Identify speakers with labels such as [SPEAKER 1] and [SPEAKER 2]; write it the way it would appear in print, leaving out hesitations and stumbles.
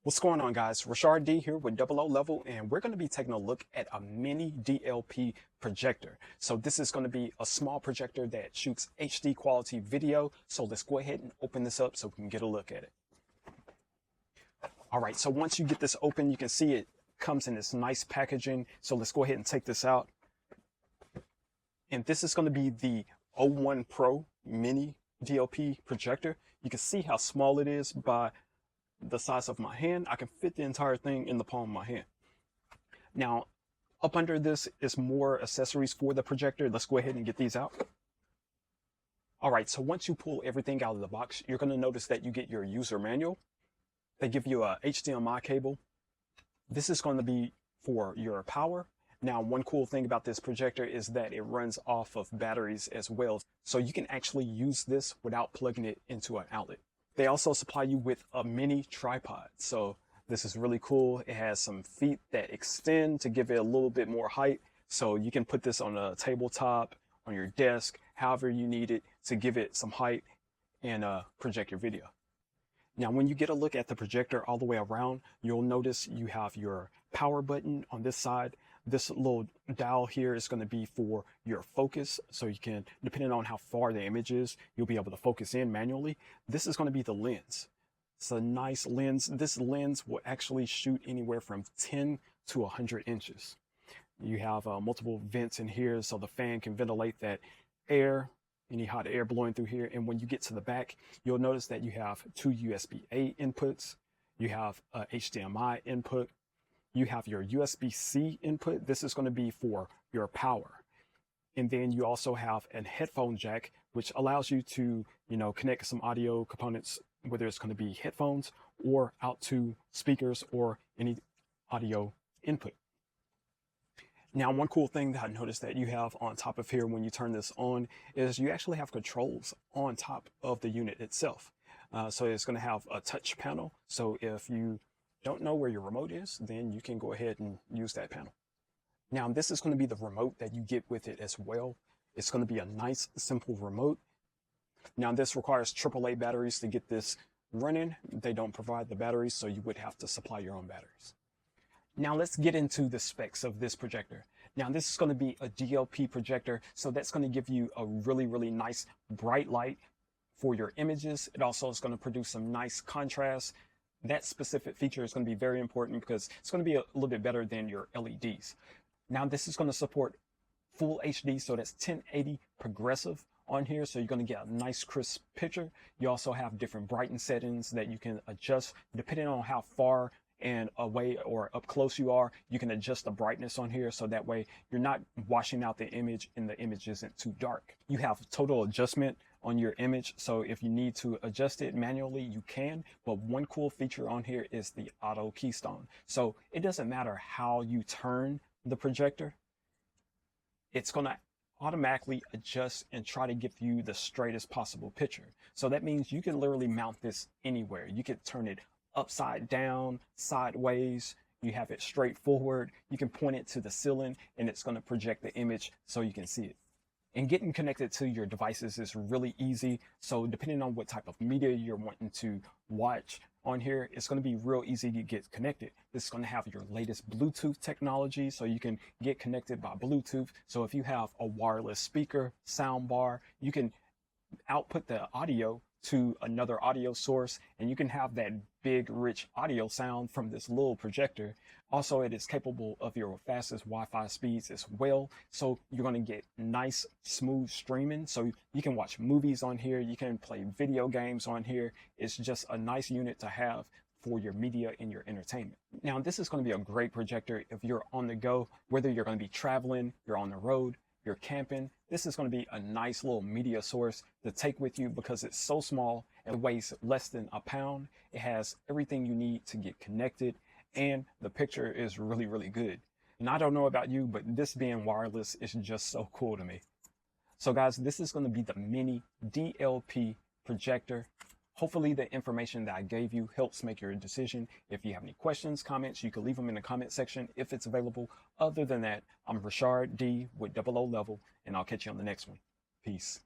[SPEAKER 1] What's going on, guys? Rashard D here with Double O Level, and we're going to be taking a look at a mini DLP projector. So this is going to be a small projector that shoots HD quality video. So let's go ahead and open this up so we can get a look at it. All right, so once you get this open, you can see it comes in this nice packaging. So let's go ahead and take this out. And this is going to be the O1 Pro mini DLP projector. You can see how small it is by the size of my hand. I can fit the entire thing in the palm of my hand. Now, up under this is more accessories for the projector. Let's go ahead and get these out. All right, so once you pull everything out of the box, you're going to notice that you get your user manual. They give you a HDMI cable. This is going to be for your power. Now, one cool thing about this projector is that it runs off of batteries as well. So you can actually use this without plugging it into an outlet. They also supply you with a mini tripod. So this is really cool. It has some feet that extend to give it a little bit more height. So you can put this on a tabletop, on your desk, however you need it to give it some height and project your video. Now, when you get a look at the projector all the way around, you'll notice you have your power button on this side. This little dial here is going to be for your focus. So you can, depending on how far the image is, you'll be able to focus in manually. This is going to be the lens. It's a nice lens. This lens will actually shoot anywhere from 10 to 100 inches. You have multiple vents in here so the fan can ventilate that air, any hot air blowing through here. And when you get to the back, you'll notice that you have two USB-A inputs. You have a HDMI input. You have your USB-C input. This is going to be for your power. And then you also have a headphone jack, which allows you to, connect some audio components, whether it's going to be headphones or out to speakers or any audio input. Now, one cool thing that I noticed that you have on top of here when you turn this on is you actually have controls on top of the unit itself. So it's going to have a touch panel. So if you don't know where your remote is, then you can go ahead and use that panel. Now, this is going to be the remote that you get with it as well. It's going to be a nice, simple remote. Now, this requires AAA batteries to get this running. They don't provide the batteries, so you would have to supply your own batteries. Now, let's get into the specs of this projector. Now, this is going to be a DLP projector, so that's going to give you a really, really nice bright light for your images. It also is going to produce some nice contrast. That specific feature is going to be very important because it's going to be a little bit better than your LEDs. Now, this is going to support full HD, so that's 1080 progressive on here. So you're going to get a nice crisp picture. You also have different brightness settings that you can adjust depending on how far and away or up close you are. You can adjust the brightness on here so that way you're not washing out the image and the image isn't too dark. You have total adjustment on your image, so if you need to adjust it manually, you can. But one cool feature on here is the auto keystone. So it doesn't matter how you turn the projector, it's going to automatically adjust and try to give you the straightest possible picture. So that means you can literally mount this anywhere. You can turn it upside down, sideways. You have it straight forward. You can point it to the ceiling and it's going to project the image so you can see it. And getting connected to your devices is really easy. So depending on what type of media you're wanting to watch on here, it's going to be real easy to get connected. This is going to have your latest Bluetooth technology, so you can get connected by Bluetooth. So if you have a wireless speaker, sound bar, you can output the audio to another audio source, and you can have that big, rich audio sound from this little projector. Also, it is capable of your fastest Wi-Fi speeds as well. So you're going to get nice, smooth streaming. So you can watch movies on here. You can play video games on here. It's just a nice unit to have for your media and your entertainment. Now, this is going to be a great projector if you're on the go, whether you're going to be traveling, you're on the road, you're camping. This is going to be a nice little media source to take with you because it's so small. It weighs less than a pound. It has everything you need to get connected, and the picture is really, really good. And I don't know about you, but this being wireless is just so cool to me. So guys, this is going to be the mini DLP projector. Hopefully the information that I gave you helps make your decision. If you have any questions, comments, you can leave them in the comment section if it's available. Other than that, I'm Rashard D with Double O Level, and I'll catch you on the next one. Peace.